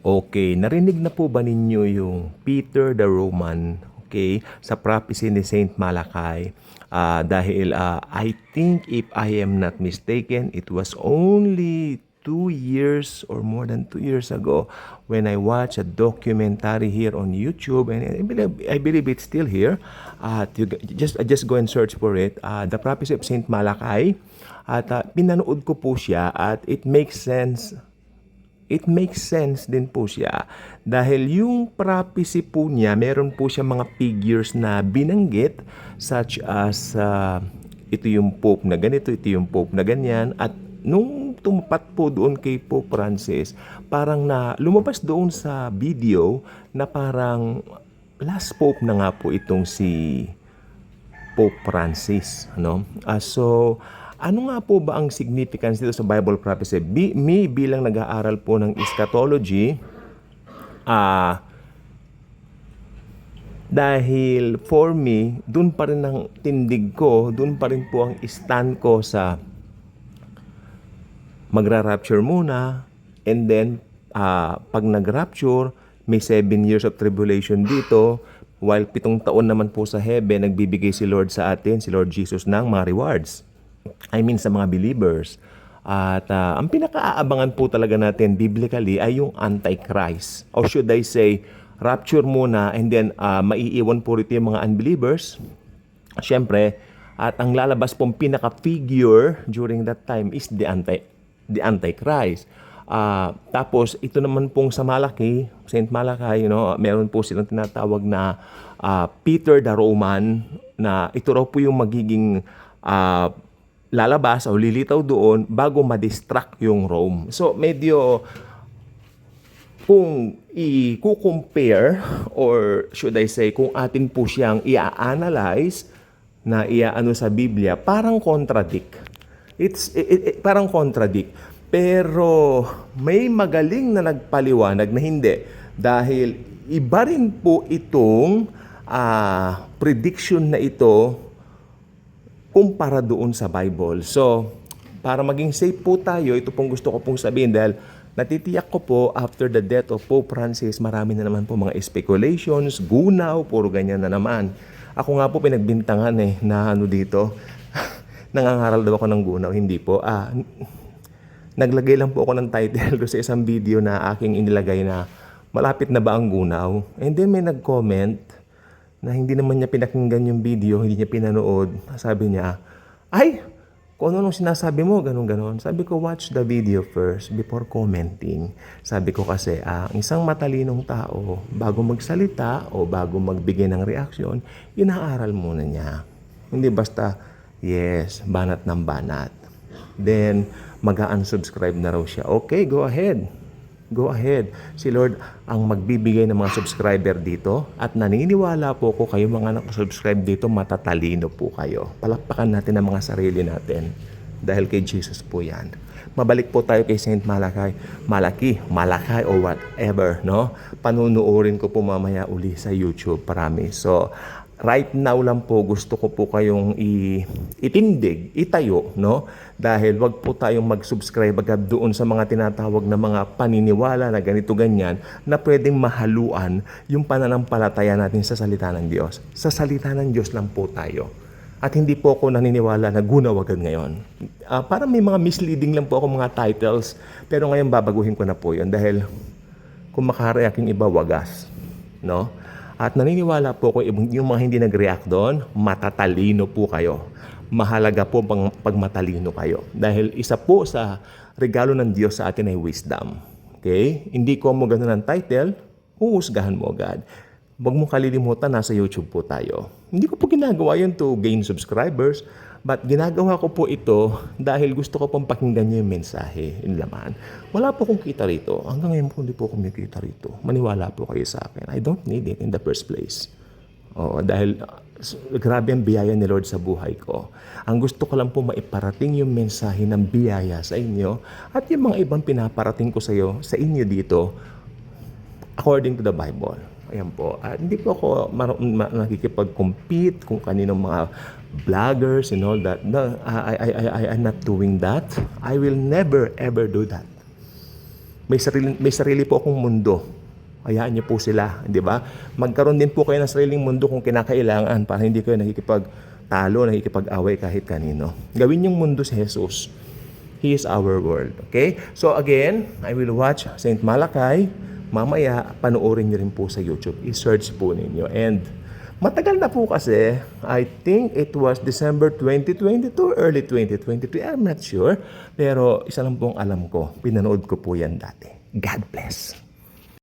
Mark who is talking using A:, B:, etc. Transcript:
A: Okay, narinig na po ba ninyo yung Peter the Roman, okay, sa prophecy ni Saint Malachi? I think if I am not mistaken, it was only 2 years or more than 2 years ago when I watched a documentary here on YouTube, and I believe it's still here. Just go and search for it. The prophecy of Saint Malachi. Pinanood ko po siya at it makes sense din po siya dahil yung prophecy po niya, meron po siya mga figures na binanggit such as ito yung Pope na ganito, ito yung Pope na ganyan, at nung tumapat po doon kay Pope Francis, parang na lumabas doon sa video na parang last Pope na nga po itong si Pope Francis, no? Ano nga po ba ang significance dito sa Bible prophecy? Me bilang nag-aaral po ng eschatology, dahil for me, dun pa rin ang tindig ko, dun pa rin po ang stand ko sa magra-rapture muna, and then pag nag-rapture, may 7 years of tribulation dito, while 7 taon naman po sa heaven, nagbibigay si Lord sa atin, si Lord Jesus, ng mga rewards. Sa mga believers. At ang pinaka-aabangan po talaga natin biblically ay yung Antichrist. Or should I say, rapture muna, and then maiiwan po rito yung mga unbelievers. Siyempre, at ang lalabas pong pinaka-figure during that time is the Antichrist. Tapos, ito naman pong sa Malachi, Saint Malachi, meron po silang tinatawag na Peter the Roman, na ito raw po yung magiging lalabas o lilitaw doon bago ma-distract yung Rome. So, medyo kung i-compare, or should I say, kung atin po siyang i-analyze na iaano sa Biblia, parang contradict. Parang contradict. Pero may magaling na nagpaliwanag na hindi. Dahil iba rin po itong prediction na ito kumpara doon sa Bible. So, para maging safe po tayo, ito pong gusto ko pong sabihin dahil natitiyak ko po after the death of Pope Francis, marami na naman po mga speculations, gunaw, puro ganyan na naman. Ako nga po pinagbintangan na dito, nangangaral daw ako ng gunaw. Hindi po. Naglagay lang po ako ng title sa isang video na aking inilagay na malapit na ba ang gunaw? And then may nag-comment na hindi naman niya pinakinggan yung video, hindi niya pinanood. Sabi niya, ay, kung ano nung sinasabi mo, ganun-ganon. Sabi ko, watch the video first before commenting. Sabi ko kasi, ang isang matalinong tao, bago magsalita o bago magbigay ng reaksyon, inaaral muna niya. Hindi basta, yes, banat ng banat. Then, mag-unsubscribe na raw siya. Okay, go ahead. Go ahead. Si Lord ang magbibigay ng mga subscriber dito, at naniniwala po ko kayo mga nakasubscribe dito, matatalino po kayo. Palakpakan natin ang mga sarili natin dahil kay Jesus po yan. Mabalik po tayo kay Saint Malachi. Malachi or whatever, no? Panunuorin ko po mamaya uli sa YouTube, promise. So, right now lang po gusto ko po kayong itindig, itayo, no? Dahil wag po tayong mag-subscribe agad doon sa mga tinatawag na mga paniniwala na ganito ganyan na pwedeng mahaluan yung pananampalataya natin sa salita ng Diyos. Sa salita ng Diyos lang po tayo. At hindi po ako naniniwala na gunaw agad ngayon. Parang may mga misleading lang po ako mga titles, pero ngayon babaguhin ko na po yun dahil kung makareact yung iba, wagas, no? At naniniwala po ko yung mga hindi nag-react doon, matatalino po kayo. Mahalaga po pag matalino kayo. Dahil isa po sa regalo ng Diyos sa atin ay wisdom. Okay? Hindi ko mo ganun ang title, huhusgahan mo agad. Huwag mo kalilimutan, nasa YouTube po tayo. Hindi ko po ginagawa yun to gain subscribers, but ginagawa ko po ito dahil gusto ko pong pakinggan nyo yung mensahe, yung laman. Wala po akong kita rito. Hanggang ngayon po hindi po akong kita rito. Maniwala po kayo sa akin. I don't need it in the first place. Dahil grabe ang biyaya ni Lord sa buhay ko. Ang gusto ko lang po maiparating yung mensahe ng biyaya sa inyo at yung mga ibang pinaparating ko sa inyo dito according to the Bible. Ayan po. Hindi po ako nakikipag-compete kung kaninong mga vloggers and all that. No, I'm not doing that. I will never ever do that. may sarili po akong mundo. Hayaan niyo po sila, di ba? Magkaroon din po kayo ng sariling mundo kung kinakailangan para hindi kayo nakikipagtalo, nakikipag-away kahit kanino. Gawin yung mundo si Jesus. He is our world. Okay? So again, I will watch Saint Malachy. Mamaya, panoorin niyo rin po sa YouTube. I-search po ninyo. And matagal na po kasi, I think it was December 2022, early 2023. I'm not sure. Pero isa lang pong alam ko, pinanood ko po yan dati. God bless.